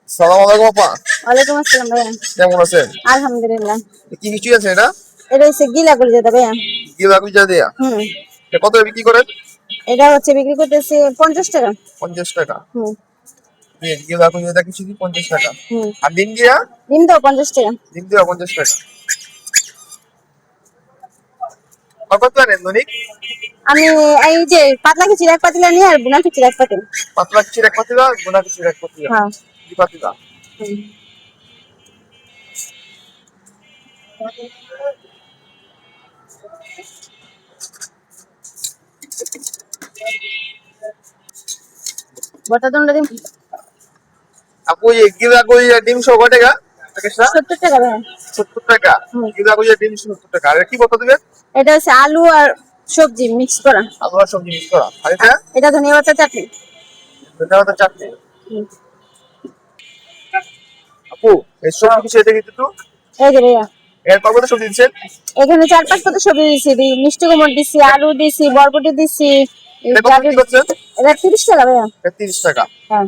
সালাম আলাইকুম আপা। ওয়ালাইকুম আসসালাম ভাইয়া। কেমন আছেন? আলহামদুলিল্লাহ। কি কিছু আছে এটা? এটা হচ্ছে গিলা করে যেটা ভাইয়া। কি লাগবে যা দিয়া? হুম। এটা কত বিক্রি করেন? এটা হচ্ছে বিক্রি করতেছি 50 টাকা। 50 টাকা। হুম। কি লাগবে যেটা কিছু কি 50 টাকা। হুম। আর ডিম দিয়া? ডিম দাও 50 টাকা। ডিম দিয়া 50 টাকা। কত আনেন দৈনিক? আমি এই যে পাতলা খিচুড়ি এক পাতিলা নিয়ে আর বুনা খিচুড়ি এক পাতিল। পাতলা খিচুড়ি এক পাতিলা, বোনা খিচুড়ি এক পাতিলা। হ্যাঁ। কি পাতিলা? হুম। বটা দন্ড দিন আপু এই কি লাগবে ডিম সহ কয় টাকা? প্যাকেটটা 70 টাকা ভাইয়া। 70 টাকা। হুম। কি লাগবে ডিম 70 টাকা। আর কি কত দিবেন? এটা হচ্ছে আলু আর সবজি মিক্স করা। আলু আর সবজি মিক্স করা। আর আর এটা? এটা ধনিয়া পাতা চাটনি। এটা হচ্ছে চাটনি। হুম। আপু এই সবজি কিছু এটা কিন্তু এই যে ভাইয়া। এর পর কত সবজি দিচ্ছেন? এখানে 4-5 পাতা সবজি দিছি, মিষ্টি কুমড় দিছি, আলু দিছি, বরবটি দিছি, এই এটা কত গাজর বিক্রি দিছি। করছেন? এটা 30 টাকা ভাইয়া। এটা 30 টাকা। হ্যাঁ।